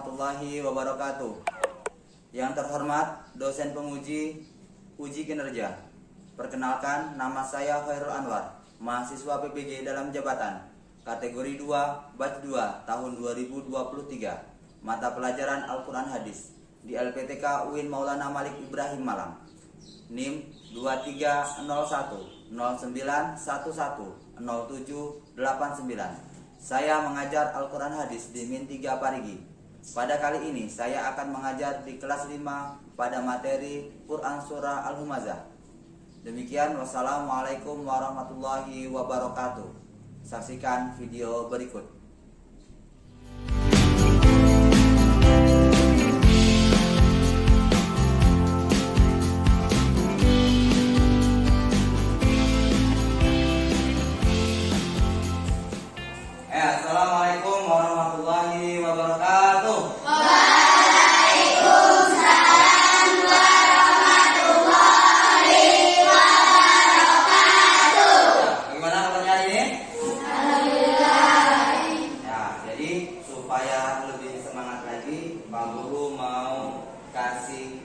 warahmatullahi wabarakatuh. Yang terhormat dosen penguji uji kinerja. Perkenalkan, nama saya Khairul Anwar, mahasiswa PPG dalam jabatan kategori 2 batch 2 tahun 2023. Mata pelajaran Al-Quran Hadis di LPTK UIN Maulana Malik Ibrahim Malang. NIM 230109110789. Saya mengajar Al-Quran Hadis di Min 3 Parigi. Pada kali ini saya akan mengajar di kelas 5 pada materi Quran Surah Al-Humazah. Demikian, wassalamualaikum warahmatullahi wabarakatuh. Saksikan video berikut. Assalamualaikum warahmatullahi wabarakatuh. Waalaikumsalam warahmatullahi wabarakatuh. Bagaimana kabarnya hari ini? Alhamdulillah. Ya, jadi supaya lebih semangat lagi, Pak Guru mau kasih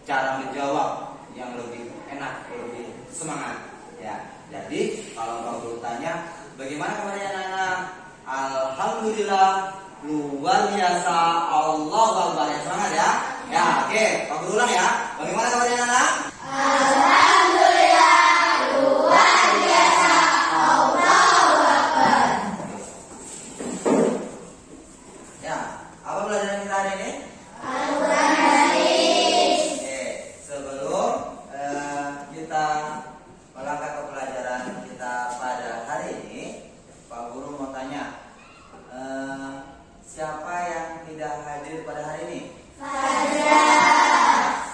cara menjawab yang lebih enak, lebih semangat. Ya, jadi kalau Pak Guru tanya, bagaimana kabarnya anak-anak? Alhamdulillah, luar biasa, Allahu Akbar. Ya, semangat ya. Ya, oke, Pak Guru ulang ya. Bagaimana kabarnya anak-anak? Alhamdulillah, luar biasa, Allahu Akbar. Ya, apa pelajaran kita hari ini? Al-Quran Hadis. Oke, sebelum kita melangkah ke pelajaran kita pada hari ini, Pak Guru mau tanya, siapa yang tidak hadir pada hari ini? Fajra.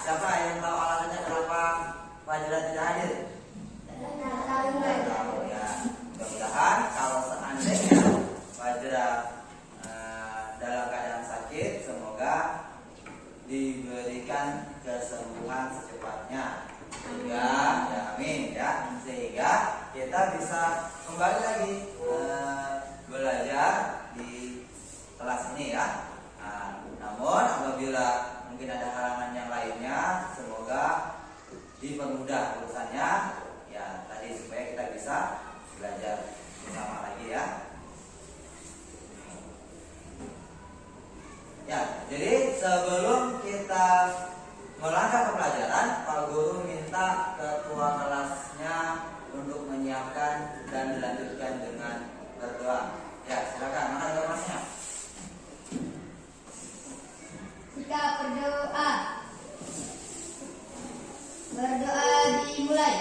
Siapa yang tahu alasannya kenapa Fajra tidak hadir? Tidak tahu ya. Mudah-mudahan kalau seandainya Fajra dalam keadaan sakit, semoga diberikan kesembuhan secepatnya, sehingga ya amin ya, sehingga kita bisa kembali lagi belajar di kelas ini ya. Namun apabila mungkin ada halangan yang lainnya, semoga dipermudah urusannya ya tadi, supaya kita bisa belajar bersama lagi ya. Ya, jadi sebelum kita melangkah ke pelajaran, Pak Guru minta ketua kelasnya untuk menyiapkan dan dilanjutkan dengan berdoa. Ya, silakan. Mana ketua kelasnya? Kita berdoa. Berdoa dimulai.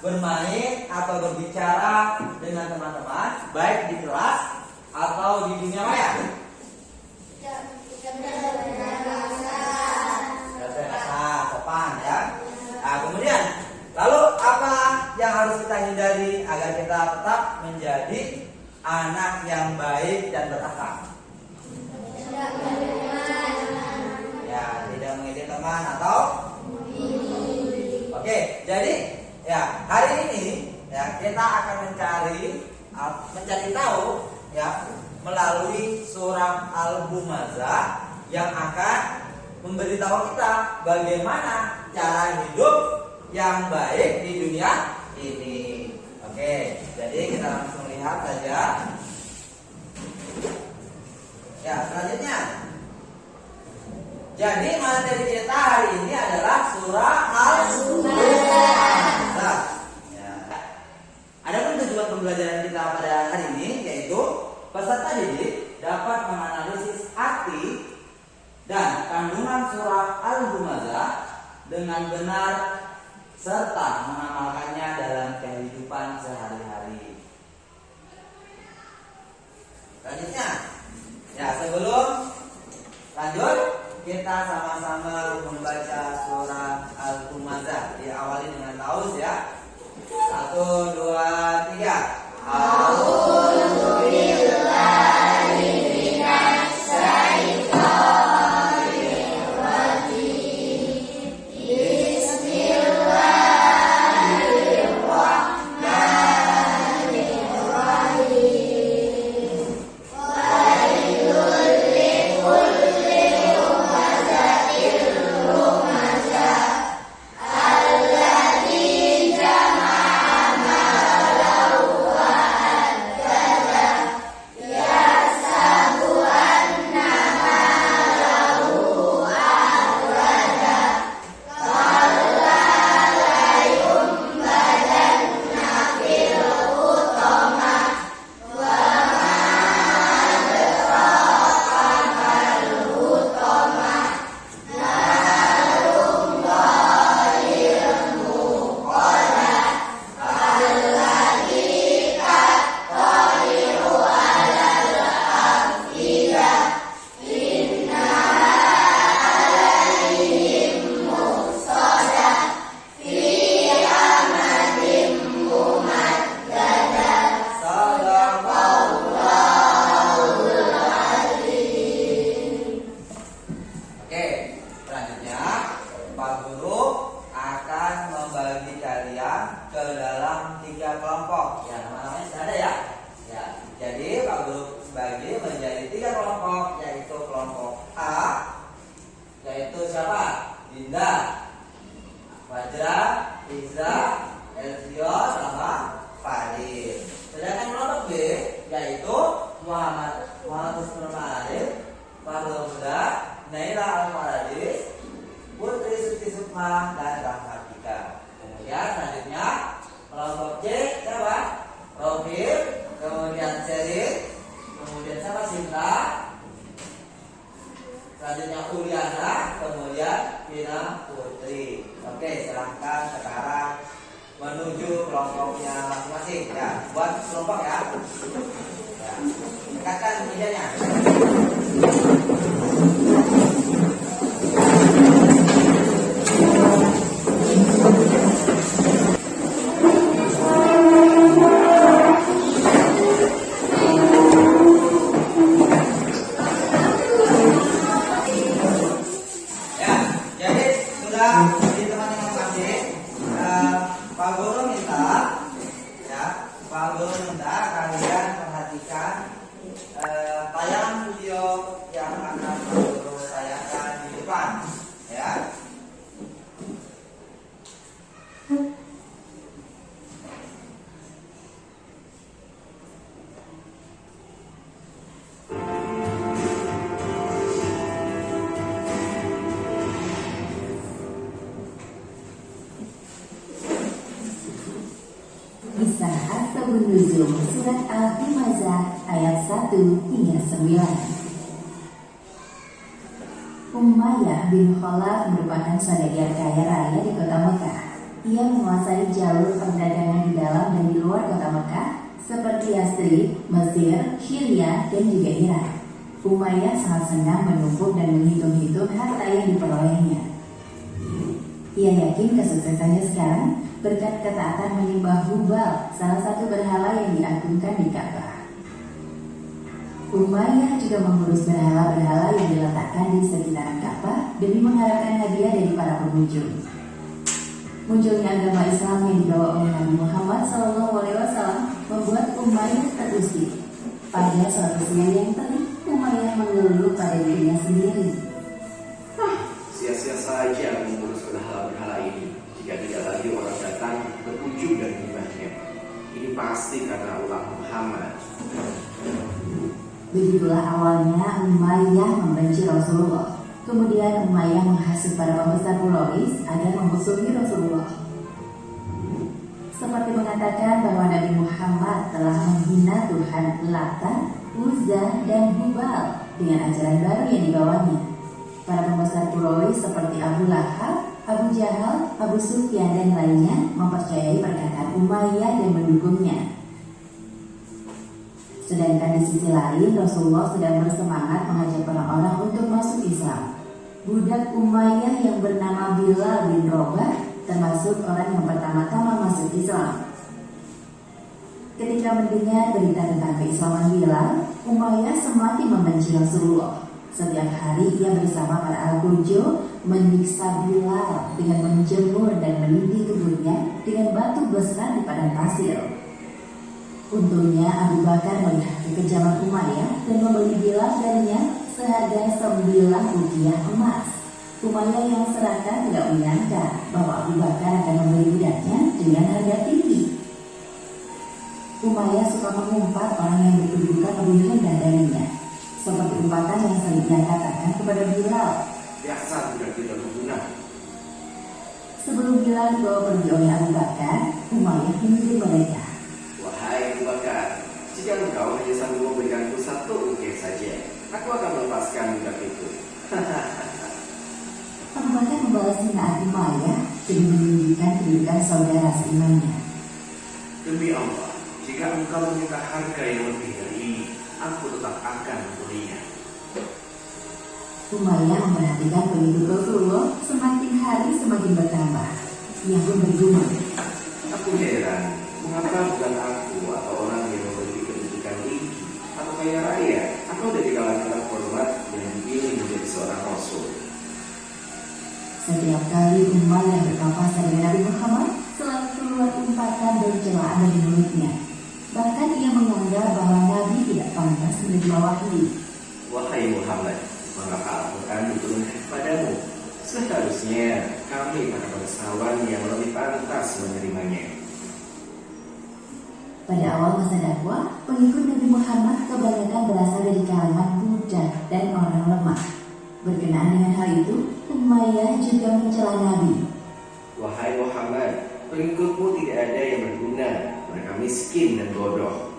Bermain atau berbicara dengan teman-teman, baik di kelas atau di dunia maya. Sopan ya. Nah, kemudian lalu apa yang harus kita hindari agar kita tetap menjadi anak yang baik dan berakhlak? Ya, tidak mengejek teman atau oke, jadi ya, hari ini ya kita akan mencari tahu ya melalui surah Al-Humazah yang akan memberitahu kita bagaimana cara hidup yang baik di dunia ini. Oke, jadi kita langsung lihat saja. Ya, selanjutnya. Jadi materi kita hari ini adalah surah Al-Humazah. Ya. Adapun tujuan pembelajaran kita pada hari ini yaitu peserta didik dapat menganalisis arti dan kandungan surah Al-Humazah dengan benar serta mengamalkannya dalam kehidupan sehari-hari. Selanjutnya, ya sebelum lanjut kita sama-sama membaca surah Al-Humazah. Diawali dengan taus ya. 1, 2, 3. Selanjutnya Uliana, kemudian Vina Putri. Oke, silahkan sekarang menuju kelompoknya masing-masing. Ya, buat kelompok ya. Ya, dekatkan mejanya. Kisah Ashabun Nuzul Surat Al-Humazah ayat 1 hingga 9. Umayyah bin Khalaf merupakan saudagar kaya raya di kota Mekah. Ia menguasai jalur perdagangan di dalam dan di luar kota Mekah seperti Yastrib, Mesir, Syria, dan juga Irak. Umayyah sangat senang menumpuk dan menghitung-hitung harta yang diperolehnya. Ia yakin kesuksesannya sekarang berkat ketaatan menyembah Hubal, salah satu berhala yang diagungkan di Ka'bah. Umayyah juga mengurus berhala-berhala yang diletakkan di sekitar Ka'bah demi mengharapkan hadiah dari para pengunjung. Munculnya agama Islam yang dibawa oleh Nabi Muhammad SAW membuat Umayyah terusik. Pada suatu siang yang terik, Umayyah mengeluh pada dirinya sendiri. Sia-sia saja mengurus berhala-berhala ini jika tidak lagi orang datang berkunjung dan beribadah. pasti karena ulah Muhammad. Begitulah awalnya Umayyah membenci Rasulullah. Kemudian Umayyah menghasut para pembesar Quraisy agar memusuhi Rasulullah. Seperti mengatakan bahwa Nabi Muhammad telah menghina Tuhan Lata, Uzza, dan Hubal dengan ajaran baru yang dibawanya. Para pembesar Quraisy seperti Abu Lahab, Abu Jahal, Abu Sufyan, dan lainnya mempercayai perkataan Umayyah dan mendukungnya. Sedangkan di sisi lain, Rasulullah sedang bersemangat mengajak orang-orang untuk masuk Islam. Budak Umayyah yang bernama Bilal bin Rabah termasuk orang yang pertama-tama masuk Islam. Ketika mendengar berita tentang keislaman Bilal, Umayyah semakin membenci Rasulullah. Setiap hari ia bersama para al-Qujo menyiksa Bilal dengan menjemur dan menindih tubuhnya dengan batu besar di padang pasir. Untungnya Abu Bakar melihat kekejaman Umayyah dan membeli Bilal darinya seharga 9 rupiah emas. Umayyah yang serakah tidak menyangka bahwa Abu Bakar akan membeli budaknya dengan harga tinggi. Umayyah suka mengumpat orang yang berkedudukan lebih rendah darinya, seperti umpatan yang sering ia katakan kepada Bilal. Dasar budak tidak berguna. Sebelum Bilal dibawa pergi oleh Abu Bakar, Umayyah menyuruh mereka. Wahai Abu Bakar, jika engkau hanya sanggup memberikanku 1 ukir saja, aku akan melepaskan budak itu. Abu Bakar membalas hinaan Umayyah demi menunjukkan kedudukan saudara seimannya. Demi Allah, jika engkau meminta harga yang lebih dari ini, aku tetap akan membelinya. Umayyah memperhatikan pengikut Rasulullah semakin hari semakin bertambah. Ia pun bergumam. Aku heran, mengapa bukan aku atau orang yang memiliki kedudukan tinggi atau kaya raya atau dari kalangan terhormat yang dipilih menjadi seorang Rasul. Setiap kali Umayyah berpapasan dengan Nabi Muhammad, selalu keluar umpatan dan celaan dari mulutnya. Bahkan ia menganggap bahwa Nabi tidak pantas menerima wahyu. Wahai Muhammad, mengapa Al-Quran diturunkan kepadamu? Seharusnya kami para bangsawan yang lebih pantas menerimanya. Pada awal masa dakwah, pengikut Nabi Muhammad kebanyakan berasal dari kalangan budak dan orang lemah. Berkenaan dengan hal itu, Umayyah juga mencela Nabi. Wahai Muhammad, pengikutmu tidak ada yang berguna, mereka miskin dan bodoh.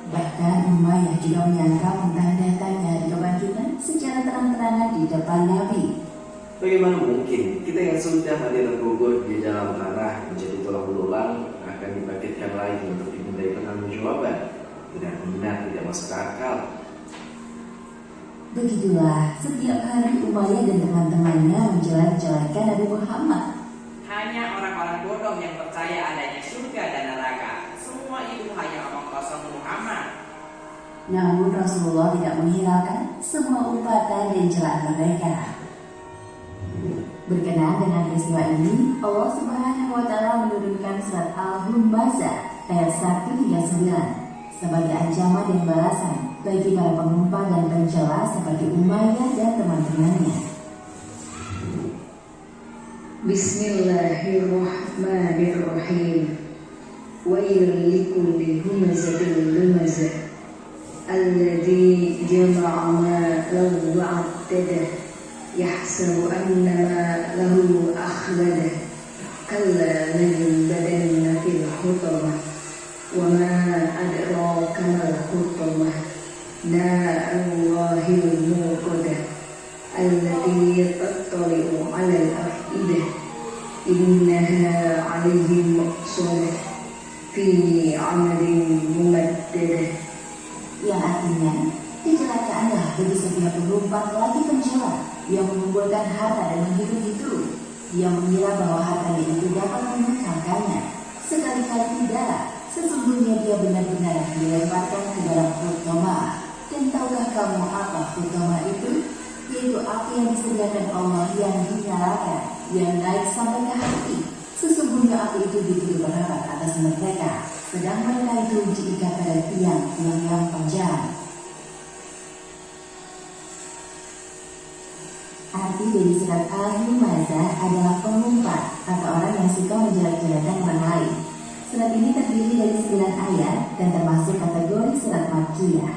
Bahkan Umayyah juga menyangka tentang datangnya hari kebangkitan secara terang-terangan di depan Nabi. Bagaimana mungkin kita yang sudah mati terkubur di dalam tanah menjadi tulang belulang akan dibangkitkan lagi untuk dimintai pertanggungjawaban? Benar-benar tidak masuk akal. Begitulah setiap hari Umayyah dan teman-temannya menjelek-jelekan Nabi Muhammad. Hanya orang-orang bodoh yang percaya adanya surga dan neraka. Semua itu hanya omong kosong Muhammad. Namun Rasulullah tidak menghiraukan semua umpatan dan celaan mereka. Berkenaan dengan peristiwa ini, Allah Subhanahu wa Ta'ala menurunkan surat Al-Humazah ayat 1 hingga 9 sebagai ancaman dan balasan bagi para pengumpat dan pencela seperti Umayyah dan teman-temannya. Bismillahirrahmanirrahim. Wailul likulli humazatil lumazah alladzi jama'a malan wa 'addadah yahsabu anna lahu akhladah kalla layunbadanna fil hutamah wa ma adraka mal hutamah na'ullahil muqadah allati tattali'u 'alal afidah innaha 'alaihim muqsadah fi 'amalin mumaddadah. Yang artinya, kecelakaanlah bagi setiap pengumpat lagi pencela yang mengumpulkan harta dan menghitung-hitung. Dia mengira bahwa hartanya itu dapat mengekalkannya. Sekali-kali tidak. Sesungguhnya dia benar-benar dilemparkan ke dalam hutamah. Dan tahukah kamu apa hutamah itu? Yaitu api yang disediakan Allah yang dinyalakan, yang naik sampai ke hati. Sesungguhnya api itu begitu berat atas mereka, sedang mereka itu diikat pada tiang-tiang yang panjang. Arti dari surat Al-Humazah adalah pengumpat atau orang yang suka menjelek-jelekan orang lain. Surat ini terdiri dari 9 ayat dan termasuk kategori surat Makkiyah.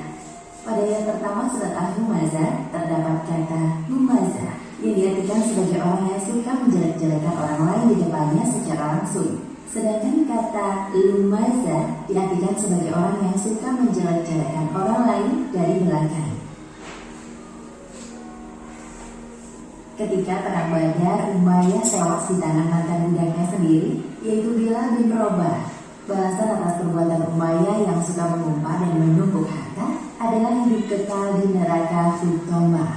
Pada ayat pertama surat Al-Humazah terdapat kata humazah yang diartikan sebagai orang yang suka menjelek-jelekan orang lain di depannya secara langsung. Sedangkan kata lumazah diartikan sebagai orang yang suka menjelek-jelekan orang lain dari belakang. Ketika perang Badar, Umayyah tewas di tangan mantan budaknya sendiri, yaitu Bilal bin Rabah. Balasan atas perbuatan Umayyah yang suka mengumpat dan menumpuk harta adalah hidup kekal di neraka Hutomah.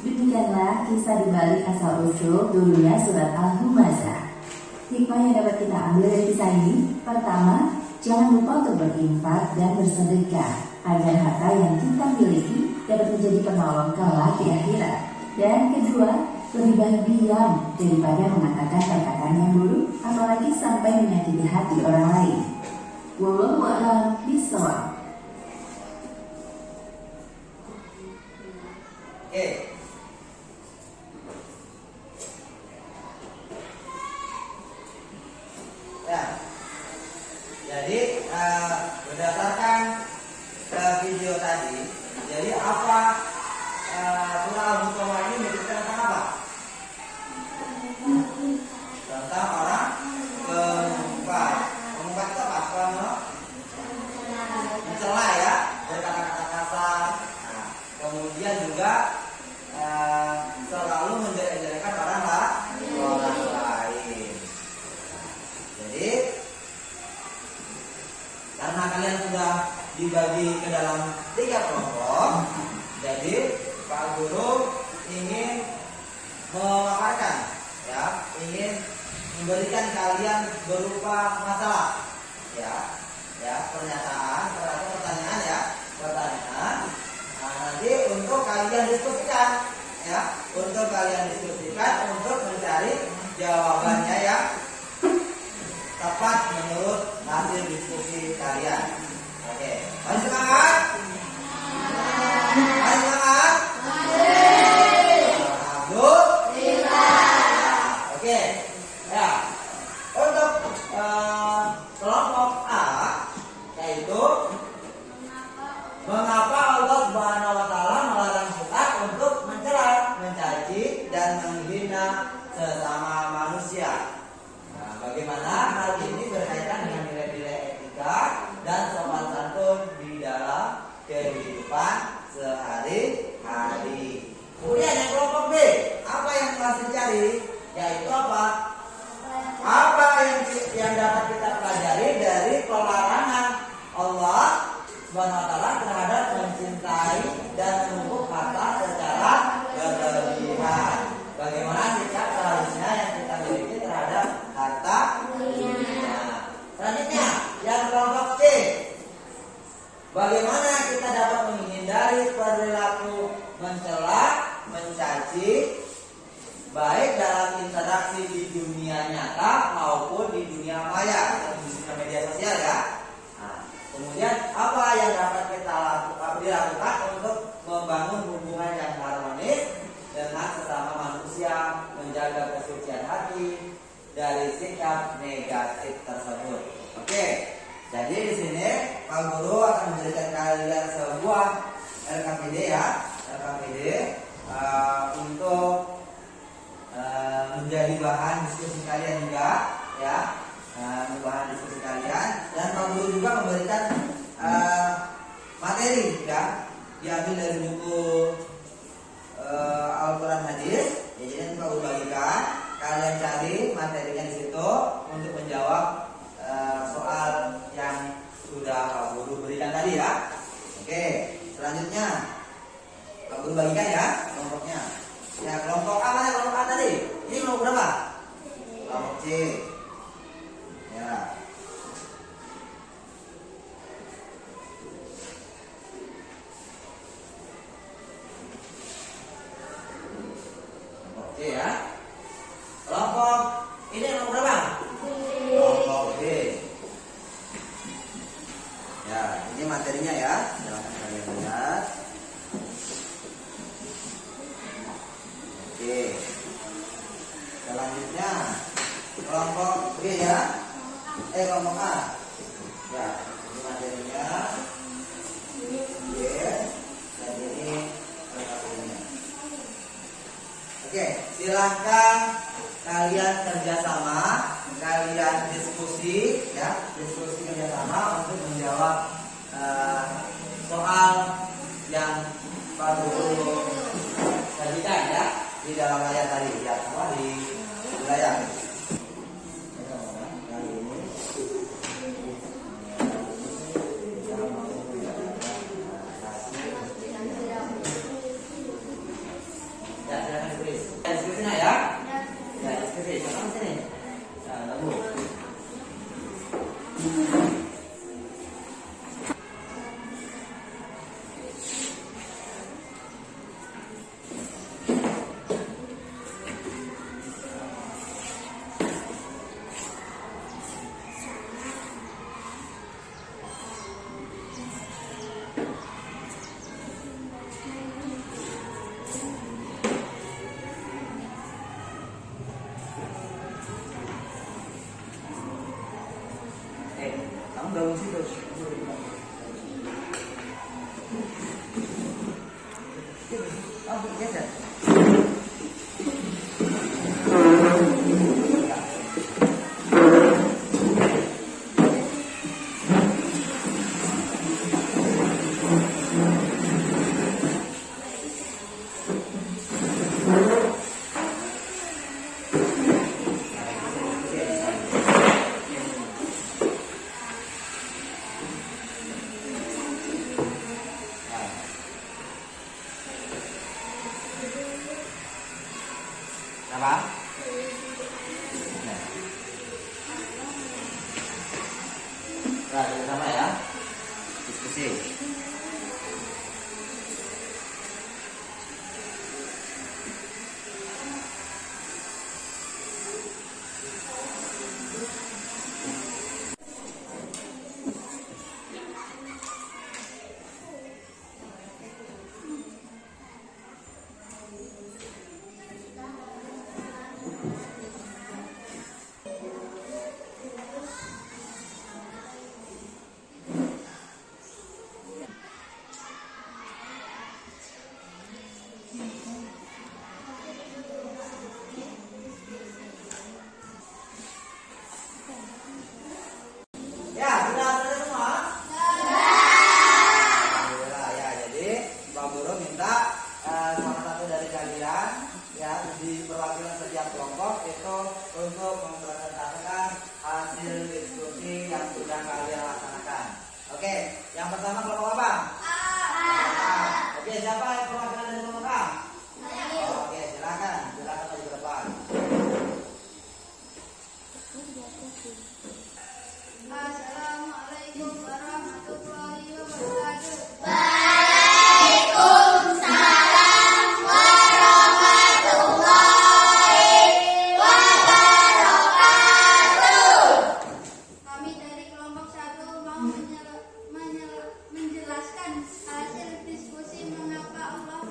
Demikianlah kisah dibalik asal-usul turunnya surat Al-Humazah. Hikmah yang dapat kita ambil dari kisah ini: pertama, jangan lupa untuk berinfak dan bersedekah agar harta yang kita miliki dapat menjadi penolong kelak di akhirat. Dan kedua, lebih baik diam daripada mengatakan perkataan yang buruk, apalagi sampai menyakiti hati orang lain. Wallahu a'lam bishawab. Oke. Ya. Jadi berdasarkan video tadi, jadi apa surah Al-Hutomah ini menceritakan tentang apa? Tentang orang pengumpat. Pengumpat itu apa? Mencela ya, berkata-kata kasar. Nah, kemudian juga selalu menjelek-jelekan orang lain. Jadi karena kalian sudah dibagi ke dalam 3 kelompok, jadi Pak Guru ingin memaparkan, ya, ingin memberikan kalian berupa masalah, pertanyaan, pertanyaan. Nah, nanti untuk kalian diskusikan, untuk mencari jawabannya yang tepat menurut hasil diskusi kalian. Oke, mari semangat. Oke, ya. Untuk kelompok A, yaitu mengapa Allah Subhanahu wa Ta'ala melarang kita untuk mencela, mencaci, dan menghina sesama manusia. Nah, bagaimana hal ini berkaitan dengan nilai-nilai etika dan sopan santun di dalam kehidupan sehari-hari. Kemudian yang kelompok B, apa yang masih dicari? Yaitu apa? Apa yang dapat kita pelajari dari pelarangan Allah Subhanahu wa Ta'ala terhadap mencintai dan menumpuk harta secara berlebihan? Bagaimana sikap seharusnya yang kita miliki terhadap harta dunia? Selanjutnya, yang kelompok C, bagaimana kita dapat menghindari perilaku mencela, mencaci, baik dalam interaksi di dunia nyata maupun di dunia maya atau di dunia media sosial ya. Nah, kemudian apa yang dapat kita lakukan untuk membangun hubungan yang harmonis dengan sesama manusia, menjaga kesucian hati dari sikap negatif tersebut. Oke, jadi di sini Pak Guru akan memberikan kalian sebuah LKPD untuk menjadi bahan diskusi kalian juga, bahan diskusi kalian. Dan Pak Guru juga memberikan materi diambil dari buku Al-Quran Hadis. Jadi nanti Pak Guru bagikan, kalian cari materinya di situ untuk menjawab soal yang sudah Pak Guru berikan tadi ya. Oke, selanjutnya Pak Guru bagikan ya kelompoknya. Ya, kelompok A mana kelompok A tadi? Ini kelompok berapa? Kelompok C. Ya. Kelompok C ya. Kelompok ini kelompok berapa? Kelompok B. Ya, ini materinya ya. Silakan kalian lihat. Oke. Selanjutnya kelompok Oke, silahkan kalian kerjasama, kalian diskusi, ya, diskusi kerjasama untuk menjawab soal yang Pak Guru sajikan ya di dalam layar tadi, ya, semua di layar. Ya, silakan tulis. Diskusinya ya. Ya, diskusi. Sama sini. Nah, lalu. Kamu gabung situ. Oh, geser. Apa? Nah, sama ya. Diskusi. Ya, sudah selesai semua? Alhamdulillah ya. Jadi Pak Guru minta salah satu dari kalian ya di perwakilan setiap kelompok itu untuk mempresentasikan hasil diskusi yang sudah kalian laksanakan. Oke, yang pertama kelompok apa? Oke, siapa yang perwakilan dari kelompok A? Oke, silakan maju ke depan. Assalamualaikum warahmatullahi wabarakatuh. Kami dari kelompok 1 mau menjelaskan hasil diskusi mengapa Allah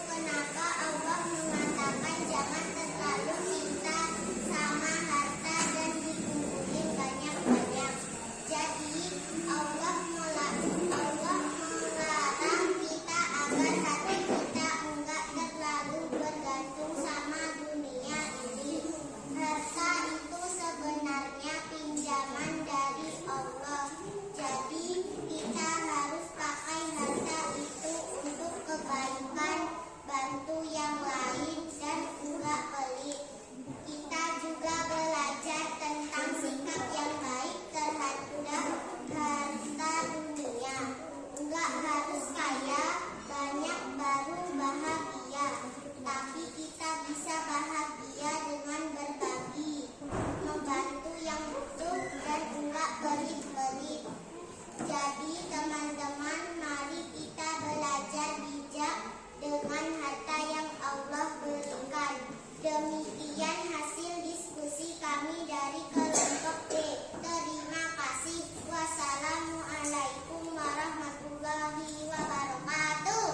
kenapa Allah mengatakan jangan terlalu cinta sama harta dan dikumpulin banyak-banyak. Jadi Allah melarang kita agar hati kita enggak terlalu bergantung sama dunia ini. Harta itu sebenarnya pinjaman dari Allah. Jadi kita harus pakai harta itu untuk kebaikan, bantu yang lain dan enggak pelit. Kita juga belajar tentang sikap yang baik terhadap harta dunia. Enggak harus kaya, banyak baru bahagia. Tapi kita bisa bahagia dengan berbagi, membantu yang butuh dan enggak pelit-pelit. Jadi teman-teman, mari kita belajar bijak dengan harta yang Allah berikan. Demikian hasil diskusi kami dari kelompok B. Terima kasih. Wassalamualaikum warahmatullahi wabarakatuh.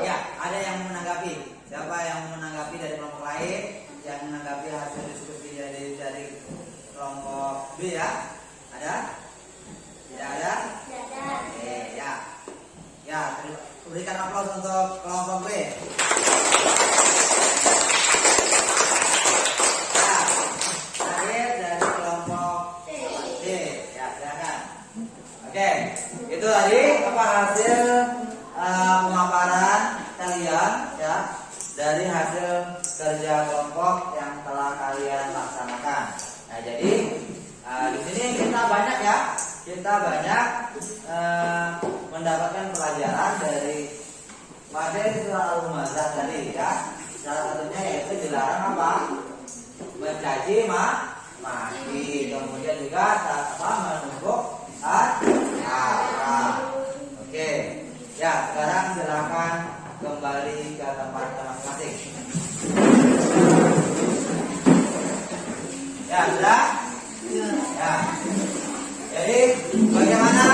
Ya, ada yang menanggapi. Siapa yang menanggapi dari kelompok lain? Yang menanggapi hasil diskusi dari kelompok B ya? Ada? Tidak ada? Oke, ya. Ya, berikan aplaus untuk kelompok B. Ya, terakhir dari kelompok D. Ya, silakan. Oke, itu tadi apa hasil pemaparan kalian ya dari hasil kerja kelompok yang telah kalian laksanakan. Nah, jadi di sini kita banyak ya, mendapatkan pelajaran dari materi surah Al-Humazah tadi ya. Salah satunya yaitu dilarang apa? Mencaci maki, kemudian juga menumpuk harta. Oke, ya sekarang silakan kembali ke tempat masing-masing. Ya sudah. Ya. Jadi bagaimana?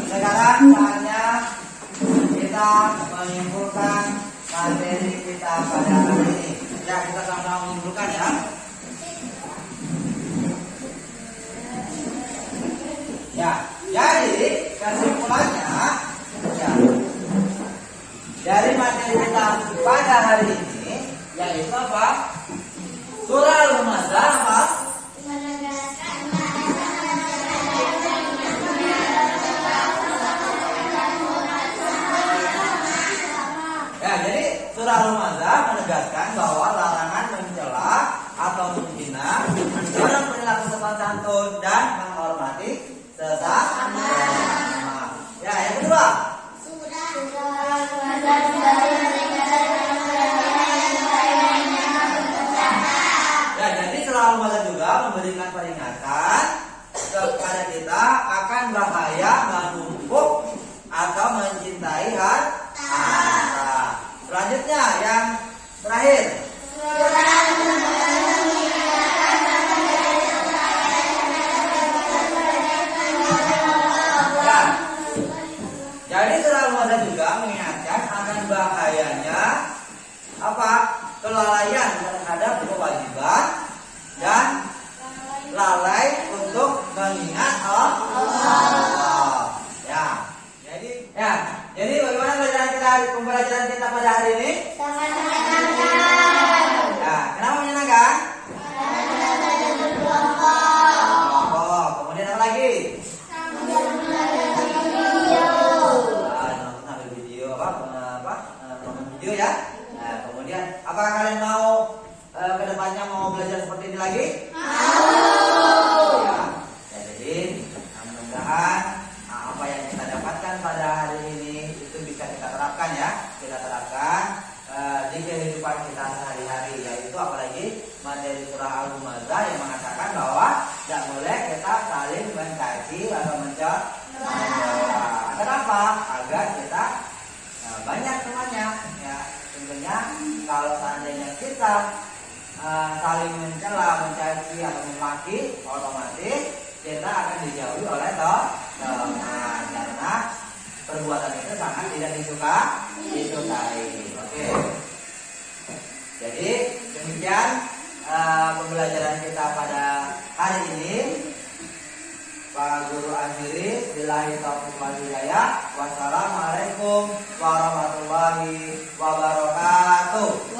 Sekarang saatnya kita menyimpulkan materi kita pada hari ini. Ya, kita sama-sama menyimpulkan ya. Ya, jadi kesimpulannya ya, dari materi kita pada hari ini yaitu apa? Surah Al-Humazah apa? Ya, jadi surah Al-Humazah menegaskan bahwa larangan mencela atau menghina, mencela perilaku sopan santun dan menghormati sesama. Ya, yang kedua. Ya, jadi surah Al-Humazah juga memberikan peringatan kepada kita akan bahaya menumpuk atau mencintai harta. Selanjutnya yang terakhir. Ya. Jadi surah Al-Humazah juga mengingatkan akan bahayanya apa? Kelalaian terhadap kewajiban dan lalai untuk mengingat Allah. Ya. Jadi bagaimana pembelajaran kita pada hari ini? Ya, kenapa menyenangkan? Oh, kemudian apa lagi? Sambil video nonton video ya. Nah, kemudian apakah kalian mau kedepannya mau belajar seperti ini lagi? Ya. Jadi mudah-mudahan apa yang kita dapatkan pada hari ini itu bisa kita terapkan ya. Kita terapkan di kehidupan kita sehari-hari, yaitu apalagi materi surah Al-Humazah yang mengatakan bahwa tidak boleh kita saling mencaci atau mencela. Kenapa? Agar kita banyak temannya ya. Tentunya kalau seandainya kita saling mencela, mencaci atau memaki, otomatis kita akan dijauhi oleh teman karena perbuatan itu sangat tidak disukai. Oke. Jadi demikian pembelajaran kita pada hari ini. Pak Guru akhiri, billahi taufiq wal hidayah. Wassalamualaikum warahmatullahi wabarakatuh.